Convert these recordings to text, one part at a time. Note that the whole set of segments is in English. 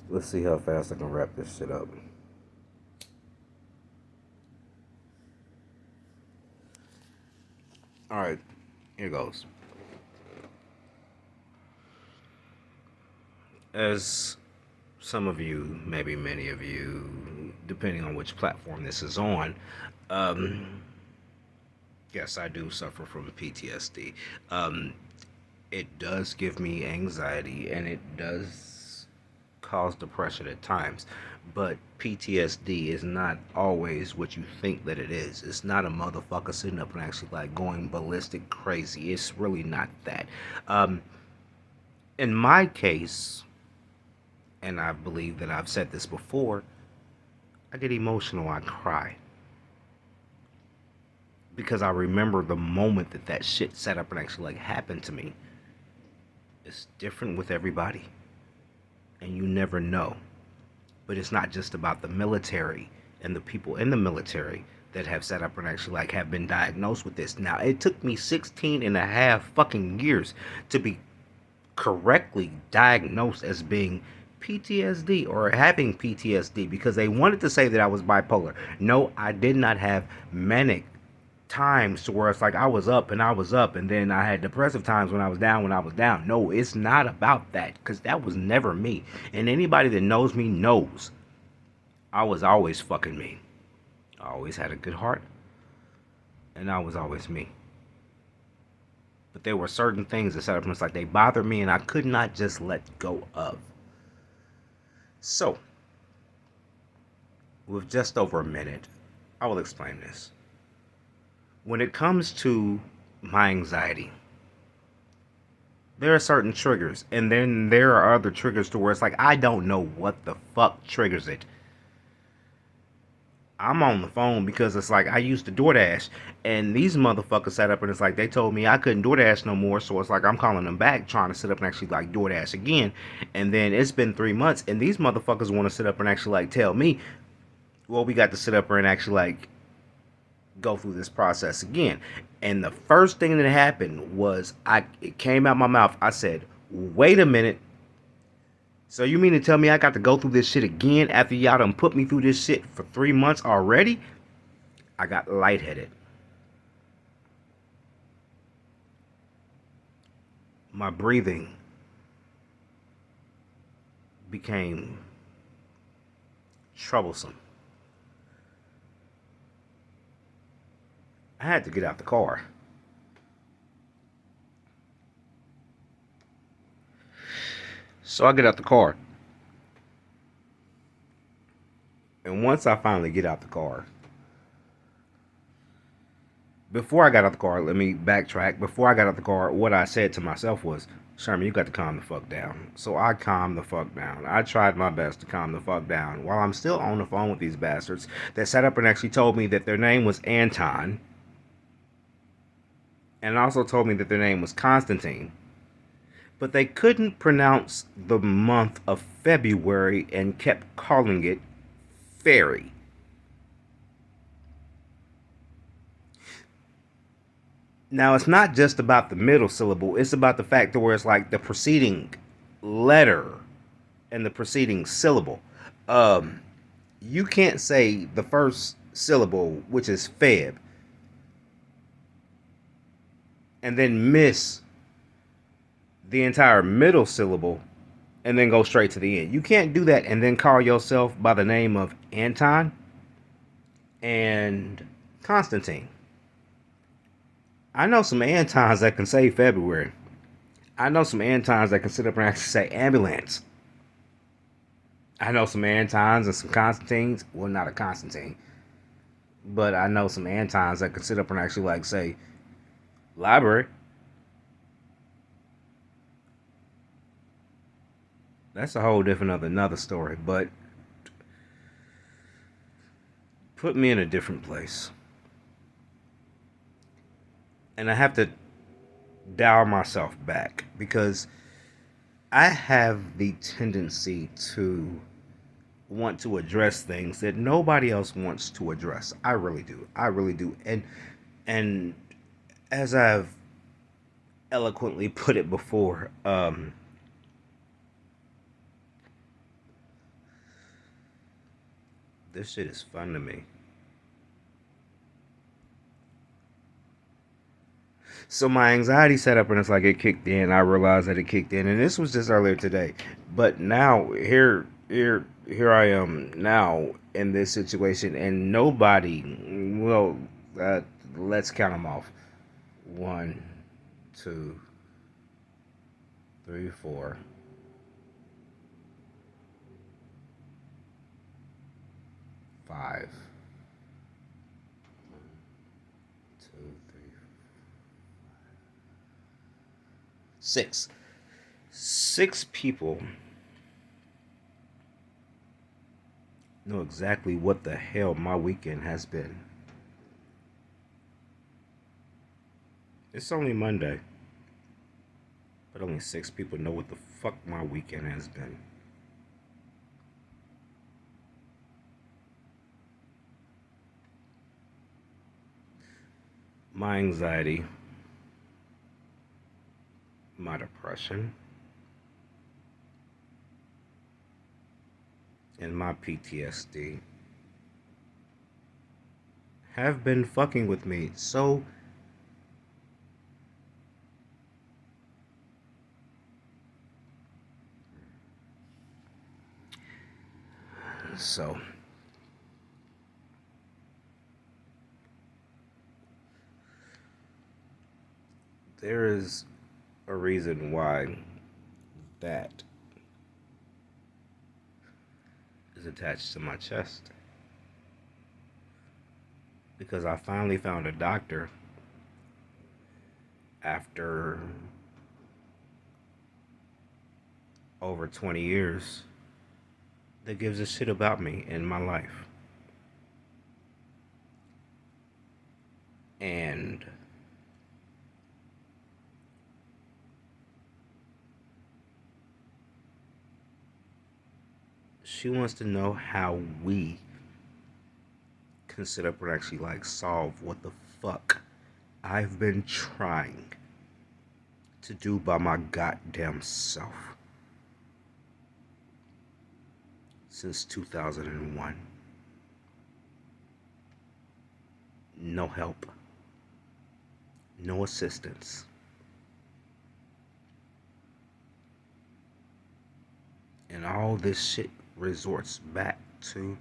Let's see how fast I can wrap this shit up. All right, here goes. As some of you, maybe many of you, depending on which platform this is on, um, yes, I do suffer from PTSD. Um, it does give me anxiety and it does cause depression at times. But PTSD is not always what you think that it is. It's not a motherfucker sitting up and actually like going ballistic crazy. It's really not that. Um, in my case, and I believe that I've said this before, I get emotional, I cry. Because I remember the moment that that shit set up and actually like happened to me. It's different with everybody. And you never know. But it's not just about the military and the people in the military that have set up and actually like have been diagnosed with this. Now, it took me 16 and a half fucking years to be correctly diagnosed as being PTSD or having PTSD because they wanted to say that I was bipolar. No, I did not have manic times to where it's like I was up and I was up and then I had depressive times when I was down. No, it's not about that because that was never me. And anybody that knows me knows I was always fucking me. I always had a good heart and I was always me. But there were certain things that set up and it's like they bothered me and I could not just let go of. So, with just over a minute, I will explain this. When it comes to my anxiety, there are certain triggers, and then there are other triggers to where it's like I don't know what the fuck triggers it. I'm on the phone because it's like I used to DoorDash, and these motherfuckers sat up and it's like they told me I couldn't DoorDash no more, so it's like I'm calling them back trying to sit up and actually like DoorDash again, and then it's been 3 months, and these motherfuckers want to sit up and actually like tell me, well, we got to sit up and actually like go through this process again. And the first thing that happened was it came out my mouth. I said, "Wait a minute. So you mean to tell me I got to go through this shit again after y'all done put me through this shit for 3 months already?" I got lightheaded. My breathing became troublesome. I had to get out the car. So I get out the car. And once I finally get out the car, before I got out the car, let me backtrack. Before I got out the car, what I said to myself was, Sherman, you got to calm the fuck down. So I calmed the fuck down. I tried my best to calm the fuck down while I'm still on the phone with these bastards that sat up and actually told me that their name was Anton and also told me that their name was Constantine. But they couldn't pronounce the month of February and kept calling it fairy. Now, it's not just about the middle syllable, it's about the fact that where it's like the preceding letter and the preceding syllable. Um, you can't say the first syllable, which is Feb, and then miss the entire middle syllable and then go straight to the end. You can't do that and then call yourself by the name of Anton and Constantine. I know some Antons that can say February. I know some Antons that can sit up and actually say ambulance. I know some Antons and some Constantines. Well, not a Constantine, but I know some Antons that can sit up and actually like say library. That's a whole different another story. But put me in a different place, and I have to dial myself back because I have the tendency to want to address things that nobody else wants to address. I really do. I really do. And as I've eloquently put it before, This shit is fun to me. So my anxiety set up and it's like it kicked in. I realized that it kicked in, and this was just earlier today. But now here I am now in this situation, and nobody. Well, uh, let's count them off. One, two, three, four, five. Two, three, six. Six people know exactly what the hell my weekend has been. It's only Monday, but only six people know what the fuck my weekend has been. My anxiety, my depression, and my PTSD have been fucking with me. So there is a reason why that is attached to my chest. Because I finally found a doctor after over 20 years that gives a shit about me in my life. And she wants to know how we can sit up and actually like solve what the fuck I've been trying to do by my goddamn self since 2001. No help, no assistance. And all this shit resorts back to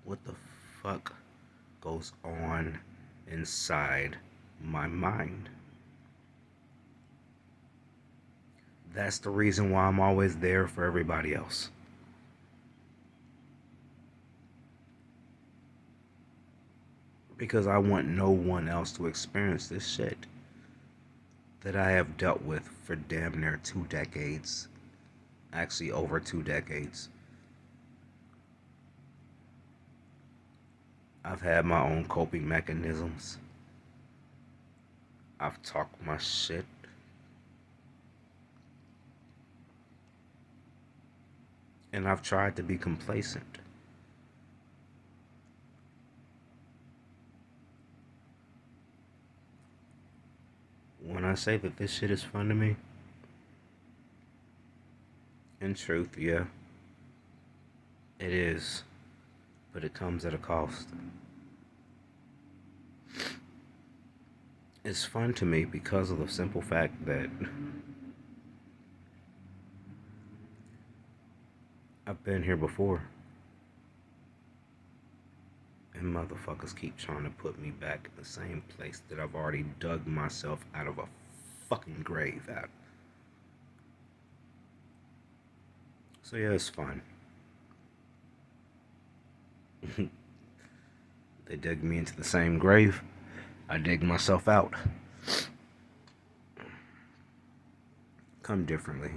what the fuck goes on inside my mind. That's the reason why I'm always there for everybody else. Because I want no one else to experience this shit that I have dealt with for damn near 2 decades. Actually, over 2 decades. I've had my own coping mechanisms. I've talked my shit. And I've tried to be complacent. When I say that this shit is fun to me, in truth, yeah, it is. But it comes at a cost. It's fun to me because of the simple fact that I've been here before. And motherfuckers keep trying to put me back in the same place that I've already dug myself out of a fucking grave at. So yeah, it's fun. They dug me into the same grave. I dig myself out. Come differently.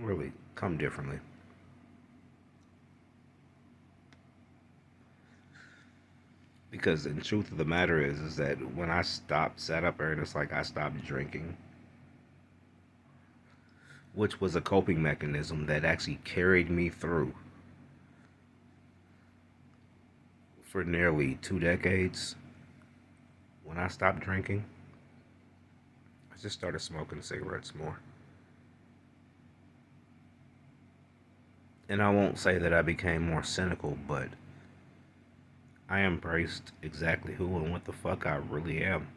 Really, come differently. Because the truth of the matter is that when I sat up there, and it's like I stopped drinking, which was a coping mechanism that actually carried me through for nearly 2 decades. When I stopped drinking, I just started smoking cigarettes more. And I won't say that I became more cynical, but I embraced exactly who and what the fuck I really am.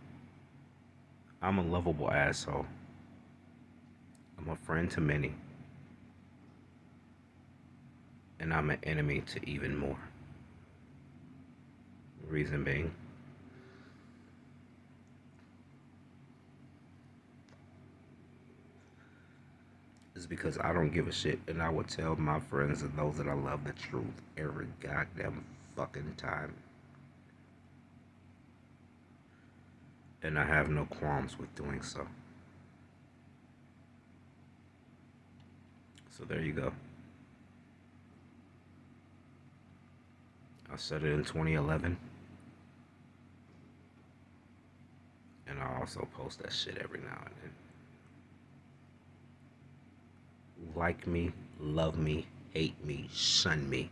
I'm a lovable asshole. I'm a friend to many, and I'm an enemy to even more. Reason being, is because I don't give a shit, and I would tell my friends and those that I love the truth every goddamn fucking time. And I have no qualms with doing so. So there you go. I said it in 2011, and I also post that shit every now and then. Like me, love me, hate me, shun me.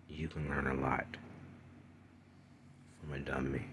You can learn a lot from a dumb me.